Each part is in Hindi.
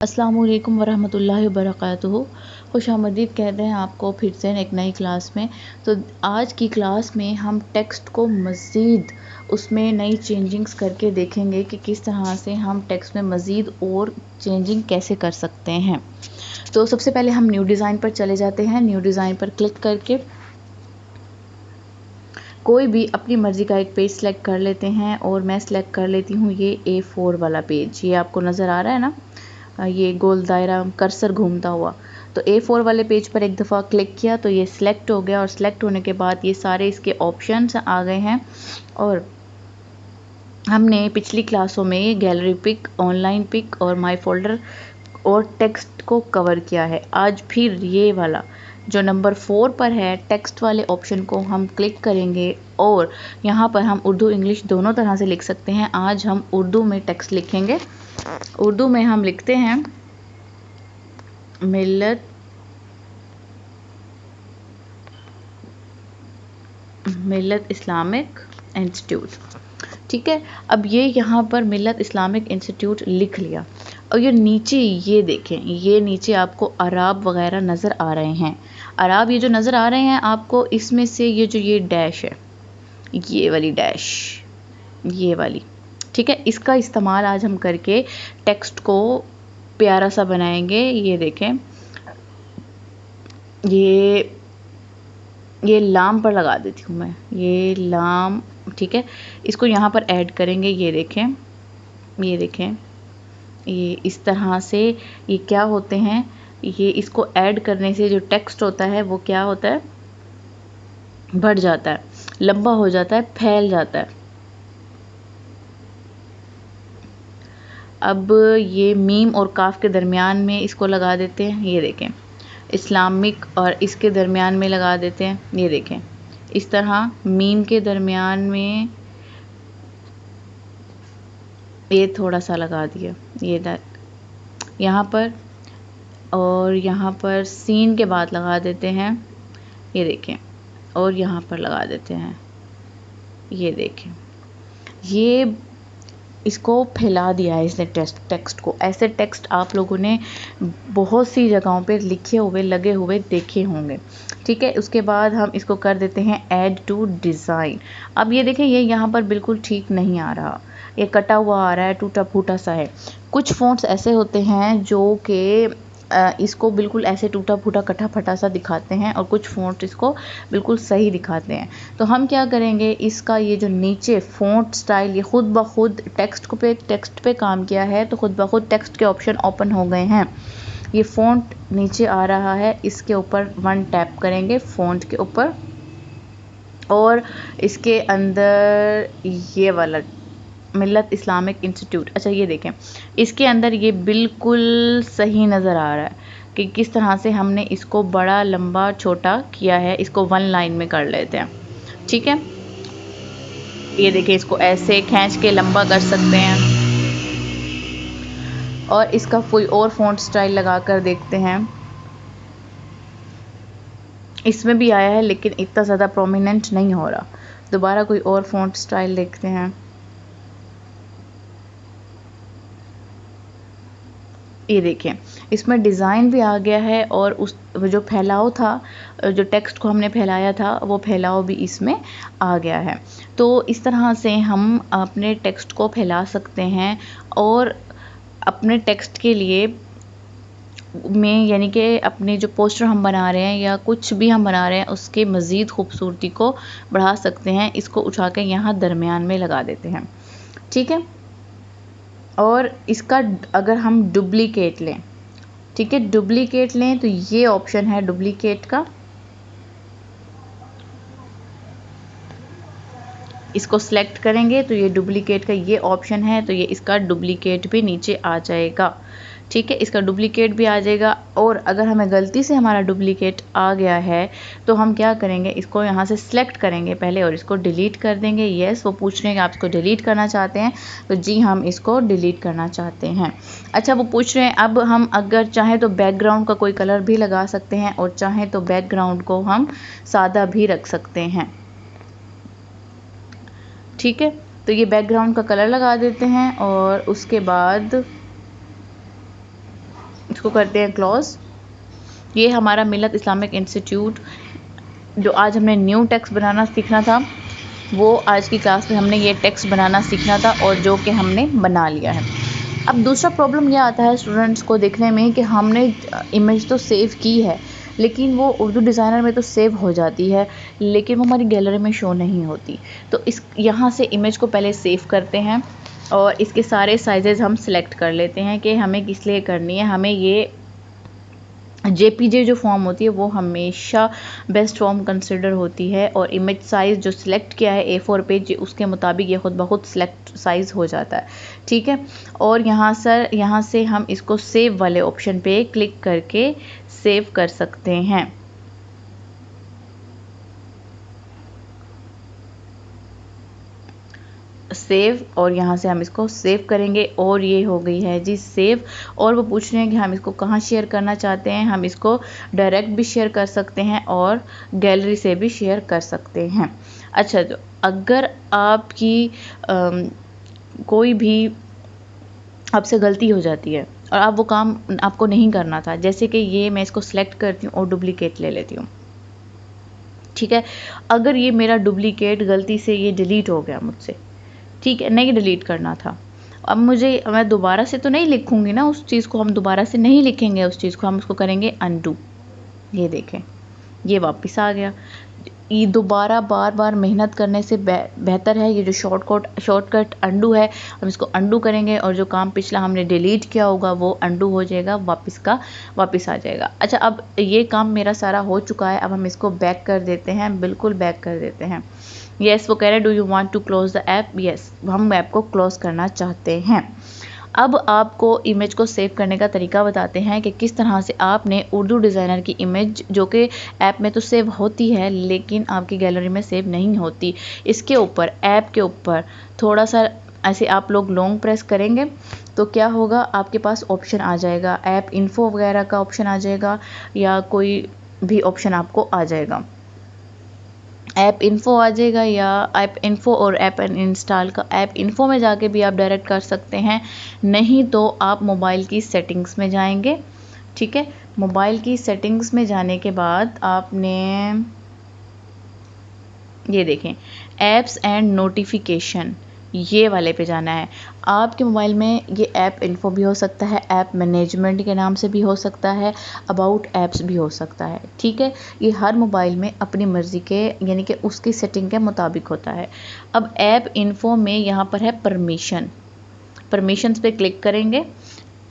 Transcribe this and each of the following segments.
अस्सलामुअलैकुम वरहमतुल्लाहि वबरकातुहू। खुशामदीद कहते हैं आपको फिर से एक नई क्लास में। तो आज की क्लास में हम टेक्स्ट को मज़ीद उसमें नई चेंजिंग्स करके देखेंगे कि किस तरह से हम टेक्स्ट में मज़ीद और चेंजिंग कैसे कर सकते हैं। तो सबसे पहले हम न्यू डिज़ाइन पर चले जाते हैं। न्यू डिज़ाइन पर क्लिक करके कोई भी अपनी मर्ज़ी का एक पेज सेलेक्ट कर लेते हैं और मैं सेलेक्ट कर लेती हूँ ये A4 वाला पेज। ये आपको नज़र आ रहा है ना, ये गोल दायरा कर्सर घूमता हुआ। तो A4 वाले पेज पर एक दफ़ा क्लिक किया तो ये सिलेक्ट हो गया और सिलेक्ट होने के बाद ये सारे इसके ऑप्शंस आ गए हैं। और हमने पिछली क्लासों में गैलरी पिक, ऑनलाइन पिक और माय फोल्डर और टेक्स्ट को कवर किया है। आज फिर ये वाला जो नंबर 4 पर है टेक्स्ट वाले ऑप्शन को हम क्लिक करेंगे और यहाँ पर हम उर्दू इंग्लिश दोनों तरह से लिख सकते हैं। आज हम उर्दू में टेक्स्ट लिखेंगे। उर्दू में हम लिखते हैं मिल्लत इस्लामिक इंस्टीट्यूट। ठीक है, अब ये यहाँ पर मिल्लत इस्लामिक इंस्टीट्यूट लिख लिया और ये नीचे ये देखें, ये नीचे आपको अराब वगैरह नज़र आ रहे हैं। अराब ये जो नज़र आ रहे हैं आपको, इसमें से ये जो ये डैश है, ये वाली डैश, ये वाली, ठीक है, इसका इस्तेमाल आज हम करके टेक्स्ट को प्यारा सा बनाएंगे। ये देखें, ये लाम पर लगा देती हूँ मैं, ये लाम, ठीक है। इसको यहाँ पर ऐड करेंगे। ये देखें, ये देखें, ये इस तरह से ये क्या होते हैं, ये इसको ऐड करने से जो टेक्स्ट होता है वो क्या होता है, बढ़ जाता है, लंबा हो जाता है, फैल जाता है। अब ये मीम और काफ के दरमियान में इसको लगा देते हैं। ये देखें, इस्लामिक और इसके दरमियान में लगा देते हैं। ये देखें, इस तरह मीम के दरमियान में ये थोड़ा सा लगा दिया, ये यहाँ पर, और यहाँ पर सीन के बाद लगा देते हैं। ये देखें, और यहाँ पर लगा देते हैं। ये देखें, ये इसको फैला दिया है इसने टेक्स्ट को। ऐसे टेक्स्ट आप लोगों ने बहुत सी जगहों पे लिखे हुए, लगे हुए देखे होंगे। ठीक है, उसके बाद हम इसको कर देते हैं ऐड टू डिज़ाइन। अब ये देखें, ये यहाँ पर बिल्कुल ठीक नहीं आ रहा, ये कटा हुआ आ रहा है, टूटा फूटा सा है। कुछ फ़ॉन्ट्स ऐसे होते हैं जो कि इसको बिल्कुल ऐसे टूटा फूटा कटा फटा सा दिखाते हैं और कुछ फ़ॉन्ट इसको बिल्कुल सही दिखाते हैं। तो हम क्या करेंगे, इसका ये जो नीचे फ़ॉन्ट स्टाइल, ये खुद ब खुद टेक्स्ट पे काम किया है, तो खुद ब खुद टेक्स्ट के ऑप्शन ओपन हो गए हैं। ये फ़ॉन्ट नीचे आ रहा है, इसके ऊपर 1 टैप करेंगे फ़ॉन्ट के ऊपर और इसके अंदर ये वाला मिल्लत इस्लामिक इंस्टीट्यूट, अच्छा ये देखें, इसके अंदर ये बिल्कुल सही नज़र आ रहा है कि किस तरह से हमने इसको बड़ा लंबा छोटा किया है। इसको 1 लाइन में कर लेते हैं। ठीक है, ये देखें, इसको ऐसे खींच के लंबा कर सकते हैं और इसका कोई और फ़ॉन्ट स्टाइल लगा कर देखते हैं। इसमें भी आया है लेकिन इतना ज़्यादा प्रोमिनेंट नहीं हो रहा। दोबारा कोई और फ़ॉन्ट स्टाइल देखते हैं। ये देखें, इसमें डिज़ाइन भी आ गया है और उस जो फैलाव था, जो टेक्स्ट को हमने फैलाया था, वो फैलाव भी इसमें आ गया है। तो इस तरह से हम अपने टेक्स्ट को फैला सकते हैं और अपने टेक्स्ट के लिए में, यानी कि अपने जो पोस्टर हम बना रहे हैं या कुछ भी हम बना रहे हैं, उसके मज़ीद खूबसूरती को बढ़ा सकते हैं। इसको उठा के यहाँ दरमियान में लगा देते हैं। ठीक है, और इसका अगर हम डुप्लीकेट लें, ठीक है, डुप्लीकेट लें तो ये ऑप्शन है डुप्लीकेट का, इसको सिलेक्ट करेंगे तो ये डुप्लीकेट का ये ऑप्शन है, तो ये इसका डुप्लीकेट भी नीचे आ जाएगा। ठीक है, इसका डुप्लीकेट भी आ जाएगा। और अगर हमें गलती से हमारा डुप्लीकेट आ गया है तो हम क्या करेंगे, इसको यहाँ से सिलेक्ट करेंगे पहले और इसको डिलीट कर देंगे। येस, वो पूछ रहे हैं कि आप इसको डिलीट करना चाहते हैं, तो जी हम इसको डिलीट करना चाहते हैं। अच्छा, वो पूछ रहे हैं, अब हम अगर चाहें तो बैकग्राउंड का कोई कलर भी लगा सकते हैं और चाहें तो बैकग्राउंड को हम सादा भी रख सकते हैं। ठीक है, तो ये बैकग्राउंड का कलर लगा देते हैं और उसके बाद इसको करते हैं क्लोज। ये हमारा मिल्लत इस्लामिक इंस्टीट्यूट, जो आज हमने न्यू टेक्स्ट बनाना सीखना था, वो आज की क्लास में हमने ये टेक्स्ट बनाना सीखना था और जो कि हमने बना लिया है। अब दूसरा प्रॉब्लम यह आता है स्टूडेंट्स को देखने में कि हमने इमेज तो सेव की है, लेकिन वो उर्दू डिज़ाइनर में तो सेव हो जाती है, लेकिन वो हमारी गैलरी में शो नहीं होती। तो इस यहाँ से इमेज को पहले सेव करते हैं और इसके सारे साइजेज़ हम सिलेक्ट कर लेते हैं कि हमें किस लिए करनी है। हमें ये JPG जो फॉर्म होती है वो हमेशा बेस्ट फॉर्म कंसिडर होती है, और इमेज साइज़ जो सिलेक्ट किया है A4 पेज, उसके मुताबिक ये खुद ब खुद सिलेक्ट साइज़ हो जाता है, ठीक है। और यहाँ से हम इसको सेव वाले ऑप्शन पे क्लिक करके सेव कर सकते हैं। सेव, और यहाँ से हम इसको सेव करेंगे और ये हो गई है जी सेव। और वो पूछ रहे हैं कि हम इसको कहाँ शेयर करना चाहते हैं। हम इसको डायरेक्ट भी शेयर कर सकते हैं और गैलरी से भी शेयर कर सकते हैं। अच्छा, तो अगर आपकी कोई भी आपसे गलती हो जाती है और आप वो काम आपको नहीं करना था, जैसे कि ये मैं इसको सिलेक्ट करती हूँ और डुप्लीकेट ले लेती हूँ, ठीक है। अगर ये मेरा डुप्लीकेट गलती से ये डिलीट हो गया मुझसे, ठीक है, नहीं डिलीट करना था, अब मैं दोबारा से तो नहीं लिखूंगी ना उस चीज़ को, हम दोबारा से नहीं लिखेंगे उस चीज़ को, हम उसको करेंगे अनडू। ये देखें, ये वापस आ गया। ये दोबारा बार बार मेहनत करने से बेहतर है ये जो शॉर्टकट अनडू है, हम इसको अनडू करेंगे और जो काम पिछला हमने डिलीट किया होगा वो अनडू हो जाएगा, वापस आ जाएगा। अच्छा, अब ये काम मेरा सारा हो चुका है, अब हम इसको बैक कर देते हैं, बिल्कुल बैक कर देते हैं। यस, वो कह रहे हैं do you want to close the app. Yes, हम ऐप को क्लोज करना चाहते हैं। अब आपको इमेज को सेव करने का तरीका बताते हैं कि किस तरह से आपने उर्दू डिज़ाइनर की इमेज, जो कि ऐप में तो सेव होती है लेकिन आपकी गैलरी में सेव नहीं होती, इसके ऊपर ऐप के ऊपर थोड़ा सा ऐसे आप लोग लॉन्ग प्रेस करेंगे तो क्या होगा, आपके पास ऑप्शन आ जाएगा, ऐप इन्फो वगैरह का ऑप्शन आ जाएगा या कोई भी ऑप्शन आपको आ जाएगा। ऐप इन्फो आ जाएगा या ऐप इन्फो और ऐप इंस्टॉल का ऐप इन्फो में जाके भी आप डायरेक्ट कर सकते हैं, नहीं तो आप मोबाइल की सेटिंग्स में जाएंगे, ठीक है। मोबाइल की सेटिंग्स में जाने के बाद आपने ये देखें ऐप्स एंड नोटिफिकेशन, ये वाले पे जाना है। आपके मोबाइल में ये ऐप इन्फो भी हो सकता है, ऐप मैनेजमेंट के नाम से भी हो सकता है, अबाउट ऐप्स भी हो सकता है, ठीक है। ये हर मोबाइल में अपनी मर्ज़ी के यानी कि उसकी सेटिंग के मुताबिक होता है। अब ऐप इन्फो में यहाँ पर है परमिशंस पे क्लिक करेंगे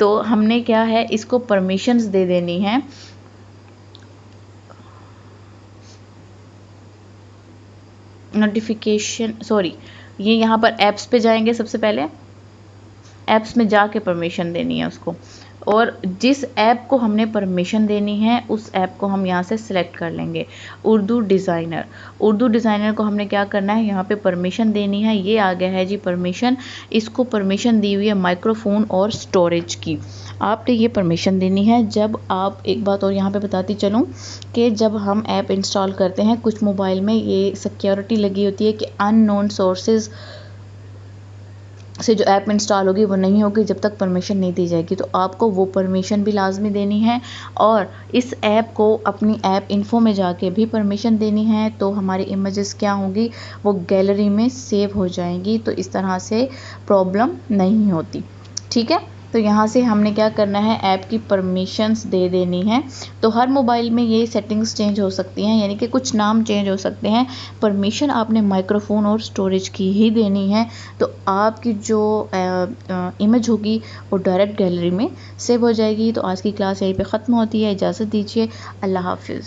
तो हमने क्या है, इसको परमिशंस दे देनी है। नोटिफिकेशन सॉरी, ये यहाँ पर ऐप्स पे जाएंगे, सबसे पहले ऐप्स में जाके परमिशन देनी है उसको, और जिस ऐप को हमने परमिशन देनी है उस ऐप को हम यहाँ से सिलेक्ट कर लेंगे, उर्दू डिज़ाइनर को हमने क्या करना है, यहाँ पे परमिशन देनी है। ये आ गया है जी परमिशन, इसको परमिशन दी हुई है माइक्रोफोन और स्टोरेज की, आपने ये परमिशन देनी है। जब आप, एक बात और यहाँ पे बताती चलूँ कि जब हम ऐप इंस्टॉल करते हैं कुछ मोबाइल में ये सिक्योरिटी लगी होती है कि अननोन सोर्सेज से जो ऐप इंस्टॉल होगी वो नहीं होगी जब तक परमिशन नहीं दी जाएगी, तो आपको वो परमिशन भी लाजमी देनी है और इस ऐप को अपनी ऐप इन्फो में जाके भी परमिशन देनी है, तो हमारी इमेजेस क्या होंगी, वो गैलरी में सेव हो जाएंगी, तो इस तरह से प्रॉब्लम नहीं होती, ठीक है। तो यहाँ से हमने क्या करना है, ऐप की परमिशंस दे देनी है। तो हर मोबाइल में ये सेटिंग्स चेंज हो सकती हैं, यानी कि कुछ नाम चेंज हो सकते हैं, परमिशन आपने माइक्रोफोन और स्टोरेज की ही देनी है, तो आपकी जो इमेज होगी वो डायरेक्ट गैलरी में सेव हो जाएगी। तो आज की क्लास यहीं पे ख़त्म होती है, इजाज़त दीजिए, अल्लाह हाफिज़।